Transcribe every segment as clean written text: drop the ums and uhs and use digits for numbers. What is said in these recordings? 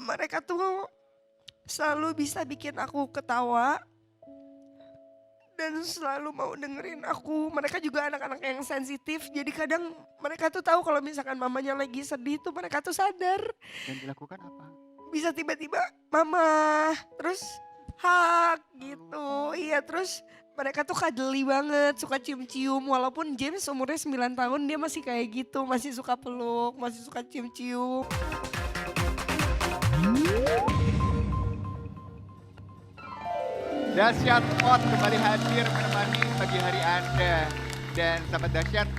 mereka tuh selalu bisa bikin aku ketawa dan selalu mau dengerin aku. Mereka juga anak-anak yang sensitif, jadi kadang mereka tuh tahu kalau misalkan mamanya lagi sedih tuh mereka tuh sadar. Dan dilakukan apa? Bisa tiba-tiba mama, terus hug gitu. Iya, terus mereka tuh cuddly banget, suka cium-cium. Walaupun James umurnya 9 tahun dia masih kayak gitu, masih suka peluk, masih suka cium-cium. Dahsyat Sport kembali hadir menemani pagi hari Anda. Dan sahabat Dahsyat,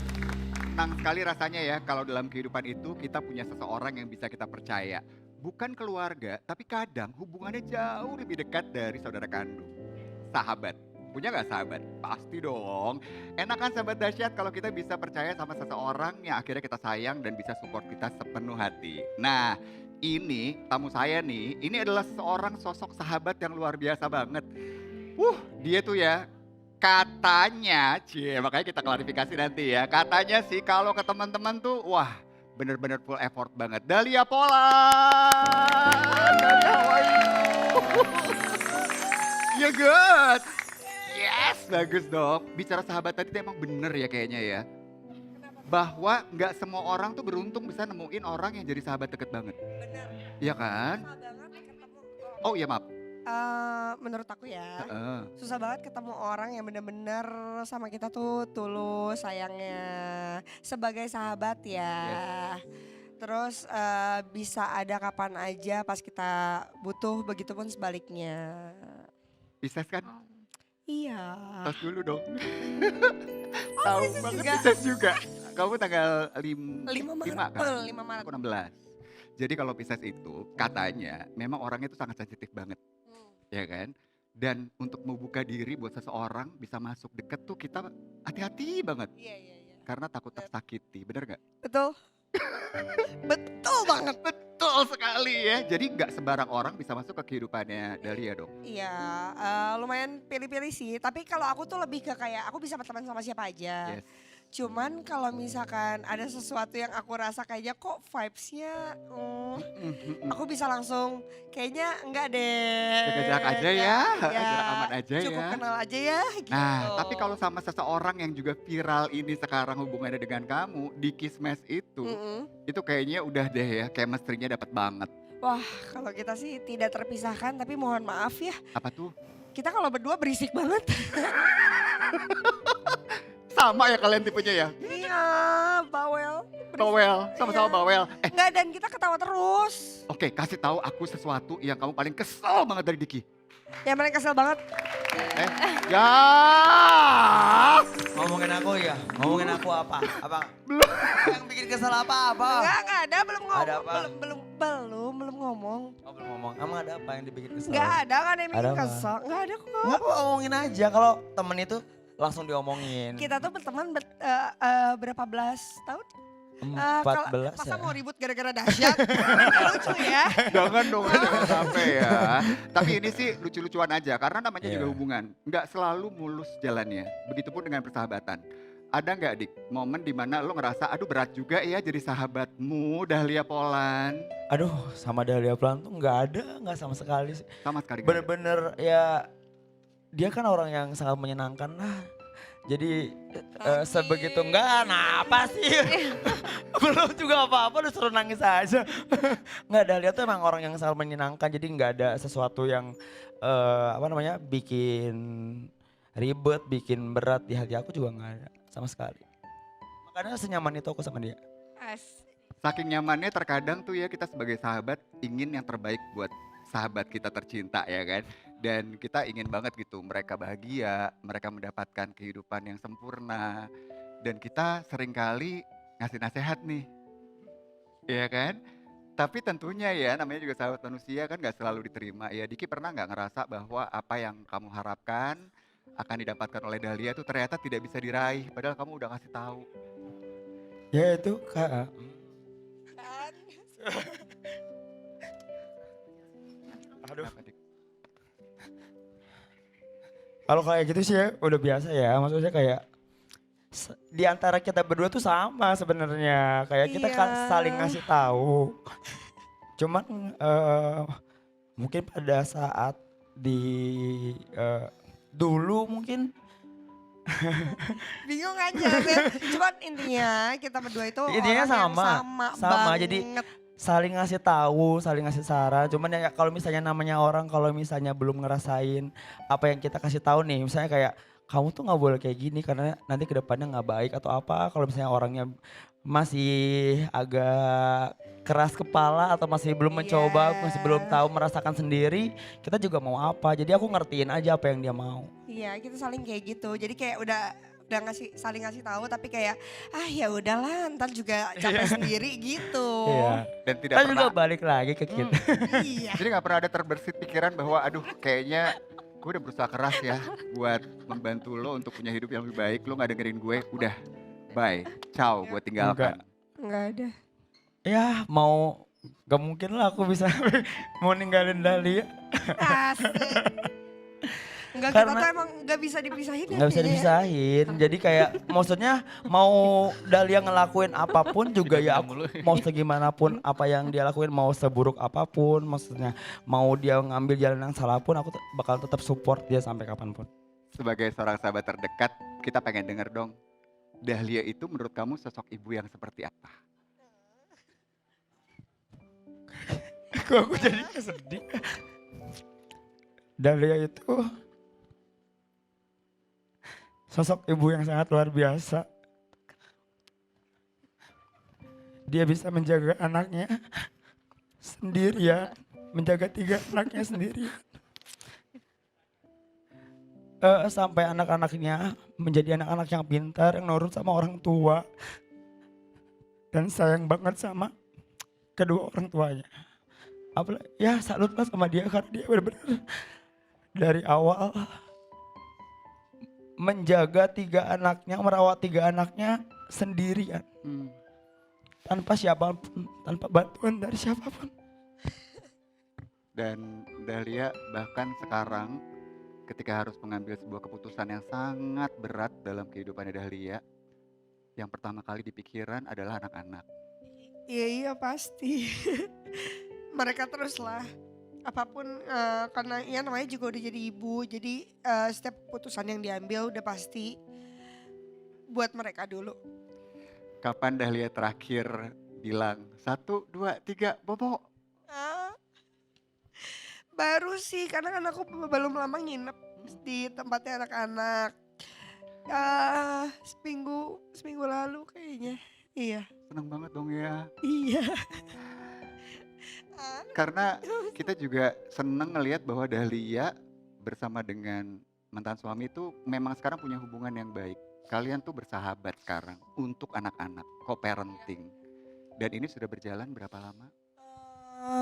senang sekali rasanya ya kalau dalam kehidupan itu kita punya seseorang yang bisa kita percaya. Bukan keluarga, tapi kadang hubungannya jauh lebih dekat dari saudara kandung. Sahabat. Punya gak sahabat? Pasti dong. Enak kan sahabat Dahsyat kalau kita bisa percaya sama seseorang yang akhirnya kita sayang dan bisa support kita sepenuh hati. Nah, ini tamu saya nih, ini adalah seorang sosok sahabat yang luar biasa banget. Dia tuh ya katanya, makanya kita klarifikasi nanti ya. Katanya sih kalau ke teman-teman tuh, wah bener-bener full effort banget. Dahlia Polan! Dahlia, how are you? You good? Yes, bagus dong. Bicara sahabat tadi tuh emang bener ya kayaknya ya. Bahwa nggak semua orang tuh beruntung bisa nemuin orang yang jadi sahabat deket banget. Bener. Iya kan? Susah banget ketemu. Oh iya maaf. Menurut aku ya, Heeh. susah banget ketemu orang yang bener-bener sama kita tuh tulus sayangnya. Sebagai sahabat ya. Terus bisa ada kapan aja pas kita butuh, begitupun sebaliknya. Pisces kan? Iya. Tos dulu dong. Oh, Tahu Pisces banget juga. Pisces juga. Kamu tanggal 5 Maret. 5 kan? 5 Maret. Aku 16. Jadi kalau Pisces itu katanya memang orangnya itu sangat sensitif banget. Ya kan? Dan untuk membuka diri buat seseorang bisa masuk deket tuh kita hati-hati banget. Iya. Karena takut tersakiti. Bener gak? Betul. Betul banget. Betul sekali ya. Jadi gak sembarang orang bisa masuk ke kehidupannya Dahlia dong. Iya, lumayan pilih-pilih sih. Tapi kalau aku tuh lebih ke kayak aku bisa berteman sama siapa aja. Yes. Cuman kalau misalkan ada sesuatu yang aku rasa kayaknya kok vibes-nya aku bisa langsung kayaknya enggak deh. Jaga jarak aja ya, Ya, jarak aman aja cukup ya. kenal aja ya gitu. Nah, tapi kalau sama seseorang yang juga viral ini sekarang hubungannya dengan kamu di Kismes itu kayaknya udah deh ya, chemistry-nya dapat banget. Wah, kalau kita sih tidak terpisahkan, tapi mohon maaf ya, Apa tuh? kita kalau berdua berisik banget. Sama ya kalian tipenya ya? Iya, bawel. Bawel, sama-sama Iya. bawel. Enggak, dan kita ketawa terus. Oke, kasih tahu aku sesuatu yang kamu paling kesel banget dari Diki. Yang paling kesel banget. Ya. Ngomongin aku ya? Ngomongin aku apa? Apa? Belum. Yang bikin kesel apa? Enggak ada, belum ngomong. Ada apa? Belum ngomong. Oh belum ngomong. Emang ada apa yang dibikin kesel? Enggak ada kan yang bikin Ada apa? kesel. Enggak ada kok. Nggak apa ngomongin aja. Kalau temen itu langsung diomongin. Kita tuh berteman berapa belas tahun? 14 Masa ya? mau ribut gara-gara dahsyat? Lucu ya. Jangan dong, jangan sampai ya. Tapi ini sih lucu-lucuan aja, karena namanya juga Iya. hubungan. Nggak selalu mulus jalannya, begitupun dengan persahabatan. Ada nggak Dik, momen dimana lo ngerasa, aduh berat juga ya jadi sahabatmu Dahlia Polan. Aduh sama Dahlia Polan tuh nggak ada, nggak sama sekali sih. Sama sekali nggak ada. Bener-bener ya dia kan orang yang sangat menyenangkan lah. Jadi sebegitu enggak, nah apa sih? Belum juga apa-apa udah suruh nangis aja. Enggak, Dahlia tuh emang orang yang sangat menyenangkan. Jadi enggak ada sesuatu yang bikin ribet, bikin berat di hati aku juga enggak ada sama sekali. Makanya senyaman itu aku sama dia. Saking nyamannya terkadang tuh ya kita sebagai sahabat ingin yang terbaik buat sahabat kita tercinta ya kan. Dan kita ingin banget gitu mereka bahagia, mereka mendapatkan kehidupan yang sempurna. Dan kita seringkali ngasih nasihat nih, ya kan? Tapi tentunya ya namanya juga sahabat manusia kan gak selalu diterima. Ya Diki pernah gak ngerasa bahwa apa yang kamu harapkan akan didapatkan oleh Dahlia itu ternyata tidak bisa diraih. Padahal kamu udah ngasih tahu. Ya itu Kak. Aduh. Kenapa, Dik? Kalau kayak gitu sih ya udah biasa ya. Maksudnya kayak di antara kita berdua tuh sama sebenarnya. Kayak kita Iya. saling ngasih tahu. Cuman mungkin pada saat di dulu mungkin Bingung aja ya. Cuman intinya kita berdua itu intinya orang yang sama, sama jadi banget. saling ngasih tahu, saling ngasih saran. Cuman ya kalau misalnya namanya orang kalau misalnya belum ngerasain apa yang kita kasih tahu nih, misalnya kayak kamu tuh nggak boleh kayak gini karena nanti kedepannya nggak baik atau apa. Kalau misalnya orangnya masih agak keras kepala atau masih belum mencoba, masih belum Iya. tahu merasakan sendiri, kita juga mau apa. Jadi aku ngertiin aja apa yang dia mau. Iya, kita saling kayak gitu. Jadi kayak udah saling ngasih tahu tapi kayak ya udahlah ntar juga capek sendiri gitu. Iya. Dan tidak Kita juga pernah, balik lagi ke kita. Iya. jadi nggak pernah ada terbersit pikiran bahwa aduh kayaknya gue udah berusaha keras ya buat membantu lo untuk punya hidup yang lebih baik. Lo nggak dengerin gue, udah bye, ciao, gue tinggalkan. Enggak ada. Ya mau gak mungkin lah aku bisa mau ninggalin Dahlia. Asik. Enggak, kita Karena- tuh emang nggak bisa dipisahin ya Nggak bisa kayaknya ya. dipisahin. Jadi kayak maksudnya mau Dahlia ngelakuin apapun juga ya aku mau segimanapun apa yang dia lakuin, mau seburuk apapun, maksudnya mau dia ngambil jalan yang salah pun aku bakal tetap support dia sampai kapanpun. Sebagai seorang sahabat terdekat, kita pengen denger dong, Dahlia itu menurut kamu sosok ibu yang seperti apa? Kok aku jadi sedih. Dahlia itu sosok ibu yang sangat luar biasa. Dia bisa menjaga anaknya sendirian, menjaga 3 anaknya sendirian. Sampai anak-anaknya menjadi anak-anak yang pintar, yang nurut sama orang tua. Dan sayang banget sama kedua orang tuanya. Apalagi, ya salut lah sama dia karena dia benar-benar dari awal menjaga 3 anaknya, merawat 3 anaknya sendirian. Tanpa siapapun, tanpa bantuan dari siapapun. Dan Dahlia bahkan sekarang ketika harus mengambil sebuah keputusan yang sangat berat dalam kehidupan Dahlia, yang pertama kali dipikiran adalah anak-anak. Iya pasti. Mereka terus lah. Apapun karena ya namanya juga udah jadi ibu. Jadi setiap keputusan yang diambil udah pasti buat mereka dulu. Kapan Dahlia terakhir bilang 1, 2, 3 bobo? Ah, baru sih karena kan aku belum lama nginep di tempatnya anak-anak. Seminggu lalu kayaknya. Iya. Seneng banget dong ya. Iya. Karena kita juga seneng ngelihat bahwa Dahlia bersama dengan mantan suami itu memang sekarang punya hubungan yang baik. Kalian tuh bersahabat sekarang untuk anak-anak, co-parenting. Dan ini sudah berjalan berapa lama?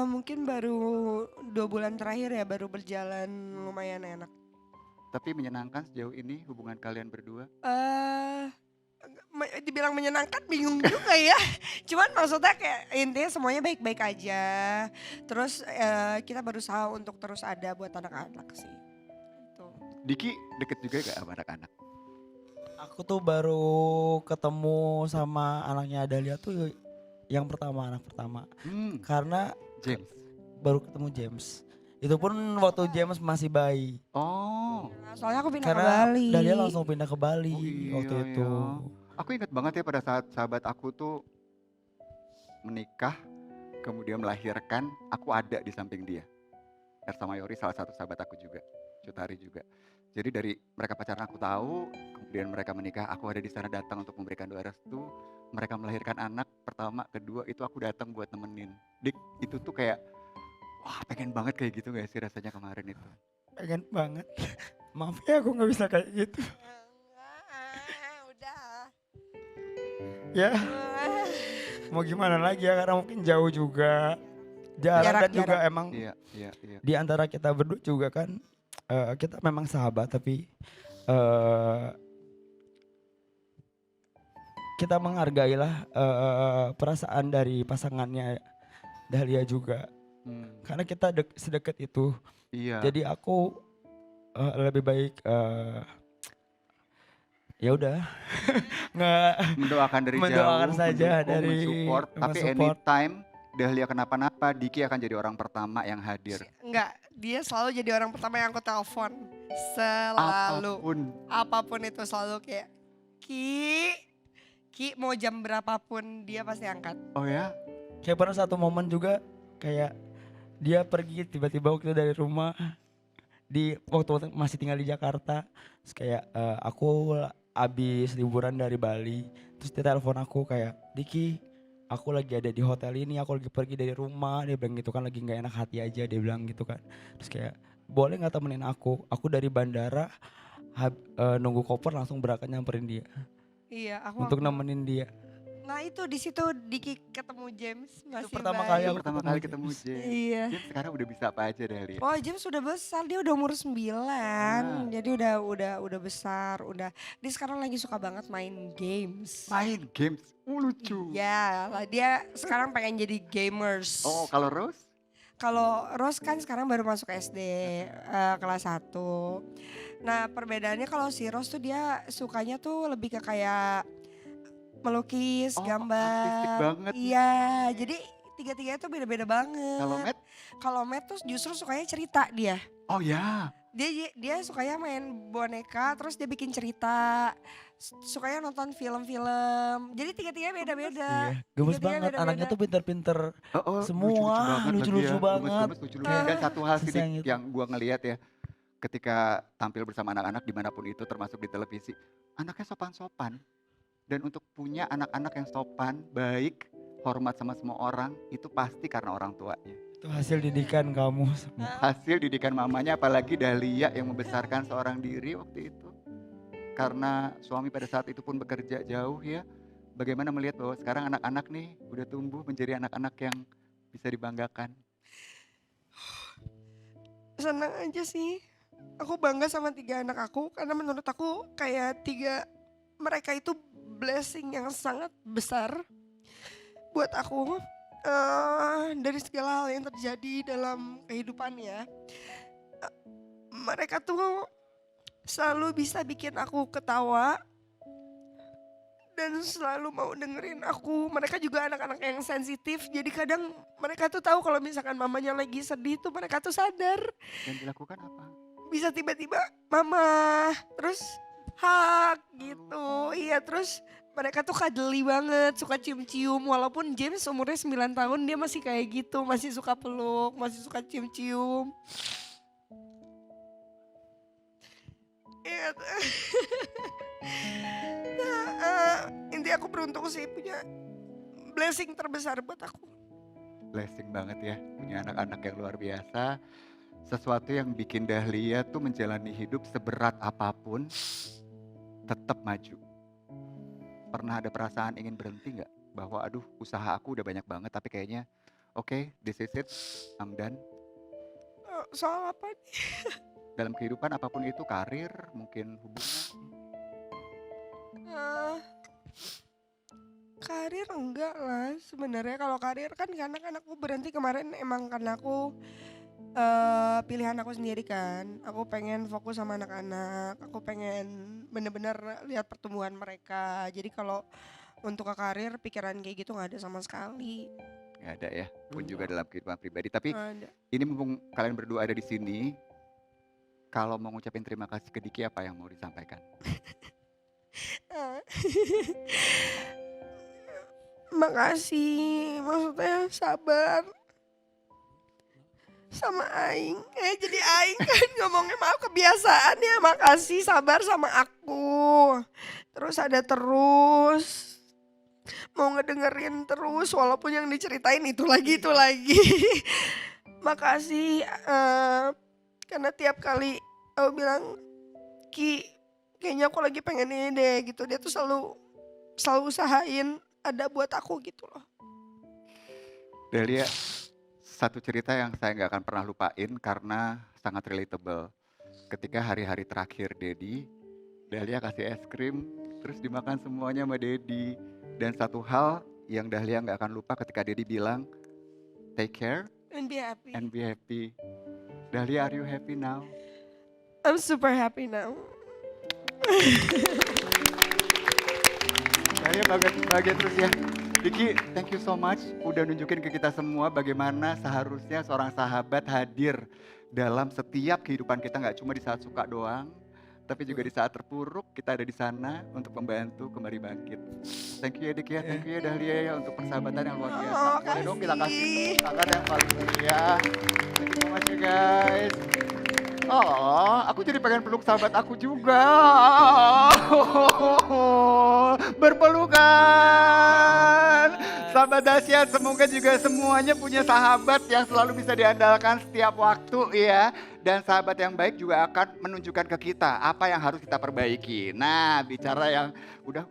Mungkin baru 2 bulan terakhir ya baru berjalan lumayan enak. Tapi menyenangkan sejauh ini hubungan kalian berdua? Dibilang menyenangkan bingung juga ya. Cuman maksudnya kayak intinya semuanya baik-baik aja. Terus kita berusaha untuk terus ada buat anak-anak sih. Gitu. Diki deket juga gak sama anak-anak? Aku tuh baru ketemu sama anaknya Dahlia tuh yang pertama, anak pertama. Karena James. baru ketemu James. Itu pun waktu James masih bayi. Oh. Nah, soalnya aku pindah ke Karena Bali. Dahlia langsung pindah ke Bali Oh iya, waktu itu. iya. Aku ingat banget ya pada saat sahabat aku tuh menikah, kemudian melahirkan, aku ada di samping dia. Ersa Mayori salah satu sahabat aku juga, Cutari juga. Jadi dari mereka pacaran aku tahu, kemudian mereka menikah, aku ada di sana datang untuk memberikan doa restu. Mereka melahirkan anak pertama, kedua itu aku datang buat nemenin. Dik, itu tuh kayak, wah pengen banget kayak gitu gak sih rasanya kemarin itu? Pengen banget. Maaf ya aku gak bisa kayak gitu. Udah. Ya mau gimana lagi ya karena mungkin jauh juga. Jarak dan juga emang Iya, iya, iya. di antara kita berdua juga kan kita memang sahabat tapi kita menghargailah perasaan dari pasangannya Dahlia juga. Karena kita sedekat itu. Iya. Jadi aku lebih baik ya udah nggak Mendoakan dari mendoakan jauh, saja mendukung, dari mensupport, tapi mensupport. anytime Dahlia kenapa-napa, Diki akan jadi orang pertama yang hadir. Enggak, dia selalu jadi orang pertama yang aku telepon. Selalu. Apapun itu selalu kayak, Ki mau jam berapapun dia pasti angkat. Oh ya? Kayak pernah satu momen juga kayak dia pergi tiba-tiba waktu itu dari rumah waktu masih tinggal di Jakarta. Terus kayak aku abis liburan dari Bali. Terus dia telepon aku kayak, Diki aku lagi ada di hotel ini, aku lagi pergi dari rumah. Dia bilang gitu kan, lagi gak enak hati aja dia bilang gitu kan. Terus kayak boleh gak temenin aku dari bandara nunggu koper langsung berangkat nyamperin dia. Iya, Untuk nemenin dia. Nah itu di situ Diki ketemu James masih pertama bayi. kali aku Pertama kali ketemu James. Iya. James sekarang udah bisa apa aja Dahlia? Oh James sudah besar, dia udah umur 9. Jadi udah besar, dia sekarang lagi suka banget main games. Main games, lucu. Ya, lah dia sekarang pengen jadi gamers. Oh kalau Rose? Kalau Rose kan sekarang baru masuk SD kelas 1. Nah perbedaannya kalau si Rose tuh dia sukanya tuh lebih ke kayak melukis, Oh, gambar. artistik banget. Iya, jadi tiga-tiganya tuh beda-beda banget. Kalau Matt? Kalau Matt tuh justru sukanya cerita dia. Oh ya. Dia sukanya main boneka, terus dia bikin cerita. Sukanya nonton film-film. Jadi tiga-tiganya beda-beda. Iya, gemes Tiga-tiganya banget, beda-beda. anaknya tuh pinter-pinter. lucu-lucu Semua banget lucu-lucu lagi ya, banget. gemes, lucu-lucu. Dan satu hal sih Sesayang Dik, itu. yang gua ngelihat ya, ketika tampil bersama anak-anak dimanapun itu termasuk di televisi, anaknya sopan-sopan. Dan untuk punya anak-anak yang sopan, baik, hormat sama semua orang, itu pasti karena orang tuanya. Itu hasil didikan kamu semua. Hasil didikan mamanya, apalagi Dahlia yang membesarkan seorang diri waktu itu. Karena suami pada saat itu pun bekerja jauh ya. Bagaimana melihat bahwa sekarang anak-anak nih udah tumbuh menjadi anak-anak yang bisa dibanggakan. Senang aja sih. Aku bangga sama 3 anak aku karena menurut aku kayak mereka itu blessing yang sangat besar buat aku. Dari segala hal yang terjadi dalam kehidupannya, mereka tuh selalu bisa bikin aku ketawa dan selalu mau dengerin aku. Mereka juga anak-anak yang sensitif, jadi kadang mereka tuh tahu kalau misalkan mamanya lagi sedih tuh mereka tuh sadar. Dan dilakukan apa? Bisa tiba-tiba mama, terus hug gitu. Iya, terus mereka tuh cuddly banget, suka cium-cium. Walaupun James umurnya 9 tahun dia masih kayak gitu, masih suka peluk, masih suka cium-cium. Iya. Intinya aku beruntung sih punya blessing terbesar buat aku. Blessing banget ya, punya anak-anak yang luar biasa. Sesuatu yang bikin Dahlia tuh menjalani hidup seberat apapun, tetap maju. Pernah ada perasaan ingin berhenti nggak? Bahwa aduh usaha aku udah banyak banget tapi kayaknya oke, this is it, I'm done. Soal apa nih? Dalam kehidupan apapun itu, karir, mungkin hubungan. Karir enggak lah sebenarnya. Kalau karir kan karena aku berhenti kemarin emang karena aku pilihan aku sendiri kan. Aku pengen fokus sama anak-anak, aku pengen bener-bener lihat pertumbuhan mereka. Jadi kalau untuk ke karir pikiran kayak gitu gak ada sama sekali. Nggak ada ya, pun juga dalam kehidupan pribadi. Tapi Nggak ada. ini mumpung kalian berdua ada di sini, kalau mau ngucapin terima kasih ke Diki, apa yang mau disampaikan? Makasih, maksudnya sabar sama Aing. Jadi Aing kan ngomongnya maaf kebiasaan ya. Makasih sabar sama aku. Terus ada terus. Mau ngedengerin terus walaupun yang diceritain itu lagi. Makasih karena tiap kali aku bilang, Ki kayaknya aku lagi pengen ini deh gitu. Dia tuh selalu usahain ada buat aku gitu loh. Dahlia, satu cerita yang saya nggak akan pernah lupain karena sangat relatable. Ketika hari-hari terakhir Dedi, Dahlia kasih es krim, terus dimakan semuanya sama Dedi. Dan satu hal yang Dahlia nggak akan lupa ketika Dedi bilang, take care And be happy. and be happy. Dahlia, are you happy now? I'm super happy now. Dahlia bahagia terus ya. Diki, thank you so much udah nunjukin ke kita semua bagaimana seharusnya seorang sahabat hadir dalam setiap kehidupan kita, nggak cuma di saat suka doang, tapi juga di saat terpuruk kita ada di sana untuk membantu kembali bangkit. Thank you ya Dik ya, thank you ya Dahlia ya untuk persahabatan yang luar biasa. Oh, Boleh dong kita kasih kasih. tangan yang paling mulia. Thank you so much you guys. Oh, aku jadi pengen peluk sahabat aku juga. Berpelukan. Sahabat dahsyat, semoga juga semuanya punya sahabat yang selalu bisa diandalkan setiap waktu ya. Dan sahabat yang baik juga akan menunjukkan ke kita apa yang harus kita perbaiki. Nah, bicara yang udah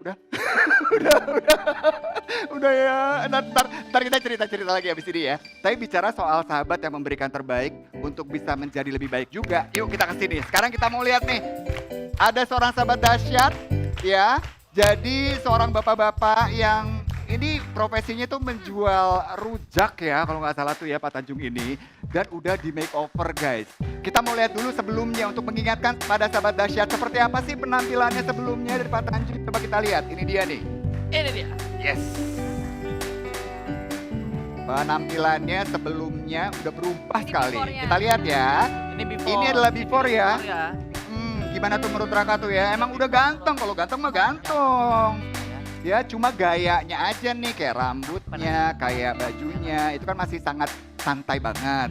ya. Ntar kita cerita lagi abis ini ya. Tapi bicara soal sahabat yang memberikan terbaik untuk bisa menjadi lebih baik juga. Yuk kita kesini. Sekarang kita mau lihat nih. Ada seorang sahabat dahsyat ya. Jadi seorang bapak-bapak yang ini profesinya tuh menjual rujak ya, kalau nggak salah tuh ya Pak Tanjung ini. Dan udah di makeover guys. Kita mau lihat dulu sebelumnya untuk mengingatkan pada sahabat dahsyat seperti apa sih penampilannya sebelumnya dari Pak Tanjung. Coba kita lihat, ini dia nih. Ini dia. Yes. Penampilannya sebelumnya udah berubah Ini sekali. before-nya. Kita lihat ya. Ini before. Ini adalah before ya. Before ya. Gimana tuh menurut Raka tuh ya? Emang udah ganteng, kalau ganteng mah ganteng. Ya cuma gayanya aja nih, kayak rambutnya, kayak bajunya, itu kan masih sangat santai banget.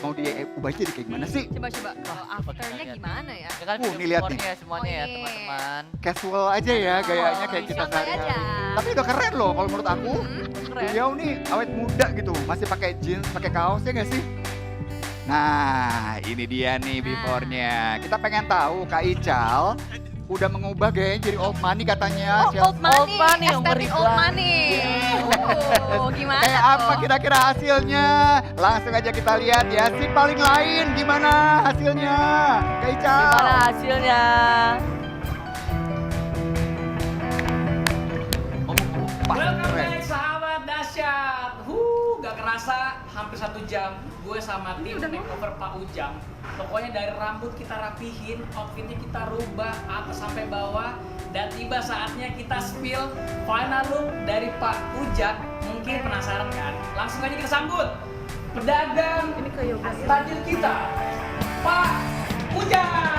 Mau diubah jadi kayak gimana sih? Coba kalau afternya gimana ya? Ya kan Nih lihat nih. before-nya semuanya ya Oh, iya. teman-teman. Casual aja ya gayanya kayak kita santai sehari-hari. aja. Tapi udah keren loh kalau menurut aku. Keren. Beliau nih awet muda gitu, masih pakai jeans, pakai kaos ya nggak sih? Nah, ini dia nih before-nya. Kita pengen tahu Kak Ical udah mengubah gayanya jadi old money katanya. Oh, old money, money, umur estetik old ribuan. money. Gimana Kayak apa tuh? kira-kira hasilnya? Langsung aja kita lihat ya. Si paling lain gimana hasilnya? Kak Ical. Gimana hasilnya? Pas Welcome keren. back sahabat dahsyat. Gak kerasa hampir 1 jam gue sama tim makeover Pak Ujang. Pokoknya dari rambut kita rapihin, outfitnya kita rubah atas sampai bawah, dan tiba saatnya kita spill final look dari Pak Ujang. Mungkin penasaran kan? Langsung aja kita sambut pedagang tajil kita, Pak Ujang.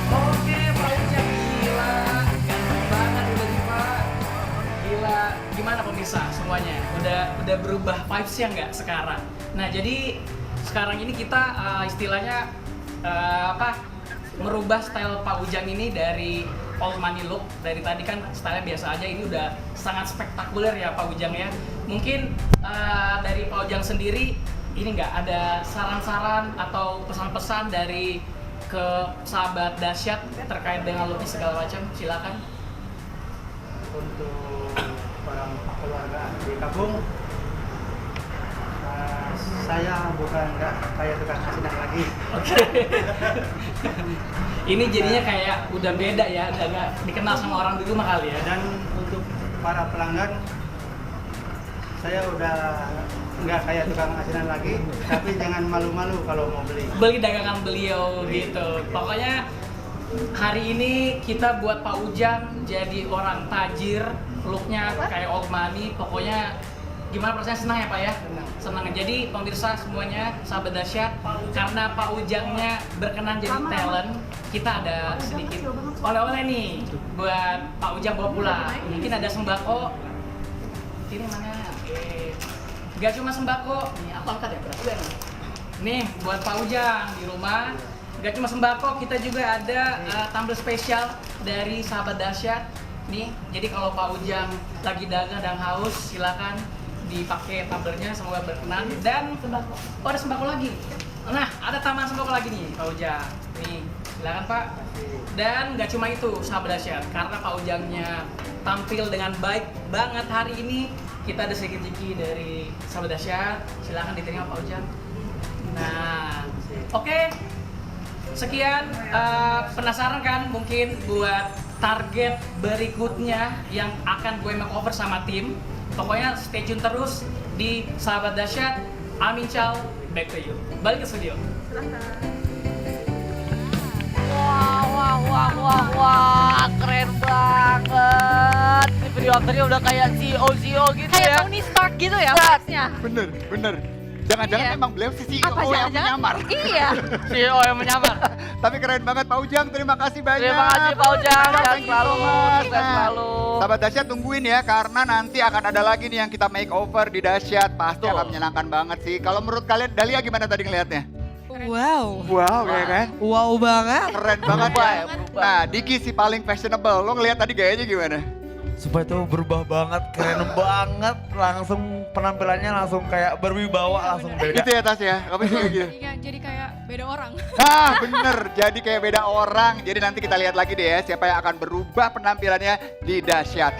Oke, Pak Ujang, gila, ganteng banget udah nih Pak. Gila, gimana pemirsa semuanya? Udah berubah vibes-nya nggak sekarang? Nah, jadi sekarang ini kita istilahnya merubah style Pak Ujang ini dari old money look. Dari tadi kan style biasa aja, ini udah sangat spektakuler ya Pak Ujang ya. Mungkin dari Pak Ujang sendiri ini nggak ada saran-saran atau pesan-pesan dari ke sahabat dahsyat terkait dengan lukis segala macam, silakan. Untuk orang keluarga di kampung, saya bukan nggak kayak tukang asinan lagi. Oke. Ini jadinya kayak udah beda ya, udah nggak dikenal sama orang dulu mah kali ya. Dan untuk para pelanggan, saya udah nggak kayak tukang asinan lagi, tapi jangan malu-malu kalau mau beli. Beli dagangan beliau gitu. Pokoknya hari ini kita buat Pak Ujang jadi orang tajir, looknya kayak old money. Pokoknya gimana prosesnya, senang ya Pak ya? Senang. Jadi pemirsa semuanya, sahabat dahsyat, karena Pak Ujangnya berkenan jadi talent, kita ada sedikit oleh-oleh nih buat Pak Ujang bawa pulang. Mungkin ada sembako. Ini mana? Oke. Gak cuma sembako, nih aku angkat ya, berat juga nih. Nih buat Pak Ujang di rumah. Gak cuma sembako, kita juga ada tumbler spesial dari sahabat dahsyat. Nih, jadi kalau Pak Ujang lagi dagang dan haus, silakan dipakai tumblernya, semoga berkenan. Dan sembako, oh ada sembako lagi. Nah, ada tambahan sembako lagi nih Pak Ujang. Nih, silakan Pak. Dan gak cuma itu sahabat dahsyat, karena Pak Ujangnya tampil dengan baik banget hari ini, kita ada sedikit rezeki dari sahabat dahsyat. Silakan diterima Pak Ujang. Nah, oke. sekian. Penasaran kan mungkin buat target berikutnya yang akan gue makeover sama tim. Pokoknya stay tune terus di Sahabat Dahsyat. Amin Chow, back to you. Balik ke studio. Wah, keren banget. Ini video afternya udah kayak CEO gitu Kayak ya. Tony Stark gitu ya Set. vibes-nya. Bener. Jangan-jangan Iya. memang beliau si CEO Apa yang jangan-jangan? menyamar. Iya. CEO yang menyamar. Tapi keren banget Pak Ujang, terima kasih banyak. Terima kasih Pak Ujang, sehat Thank you so selalu, much. sehat selalu. Sahabat Dahsyat tungguin ya, karena nanti akan ada lagi nih yang kita make over di Dahsyat. Pasti Betul. akan menyenangkan banget sih. Kalau menurut kalian, Dahlia gimana tadi ngelihatnya? Wow, Wow, ya kan? wow banget. Keren banget Berubah ya. ya, berubah. Nah, Diki si paling fashionable. Lo ngelihat tadi gayanya gimana? Supaya itu berubah banget, keren banget. Langsung penampilannya langsung kayak berwibawa, langsung beda. Gitu ya Tas ya? Kamu juga gitu? Iya, jadi kayak beda orang. Ah bener, jadi kayak beda orang. Jadi nanti kita lihat lagi deh ya siapa yang akan berubah penampilannya di Dahsyat.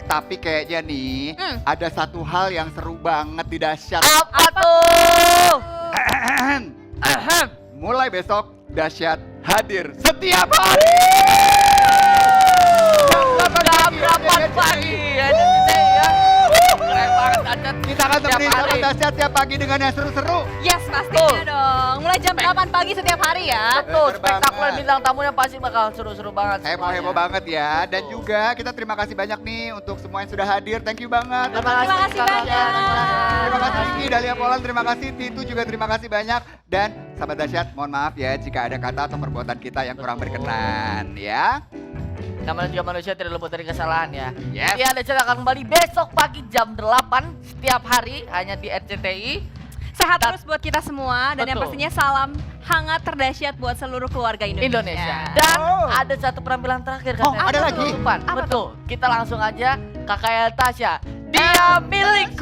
Tapi kayaknya nih ada satu hal yang seru banget di Dahsyat. Apa tuh? Mulai besok Dahsyat hadir setiap hari. Jam 8 pagi. Ya. Keren banget Dahsyat. Kita akan Setiap temenin hari. Sahabat Dahsyat tiap pagi dengan yang seru-seru. Yes, pastinya dong. Mulai jam 8 pagi setiap hari ya. Betul, Bener spektakuler banget. bintang tamunya pasti bakal seru-seru banget. Heboh-heboh semuanya. banget ya. Dan juga kita terima kasih banyak nih untuk semua yang sudah hadir. Thank you banget. Terima kasih banyak. Terima kasih Diki, Dahlia Polan, terima kasih Titu juga terima kasih banyak. Dan Sahabat Dahsyat, mohon maaf ya jika ada kata atau perbuatan kita yang kurang berkenan ya. Namanya juga manusia tidak luput dari kesalahan ya. Yes. Iya, Dahsyat akan kembali besok pagi jam 8 setiap hari hanya di RCTI. Sehat terus buat kita semua dan yang Betul. pastinya salam hangat terdahsyat buat seluruh keluarga Indonesia. Dan Oh. ada satu penampilan terakhir Oh, katanya. ada lagi? Penutupan. Apa Betul. Kita langsung aja Kakak Tasya. Dia milik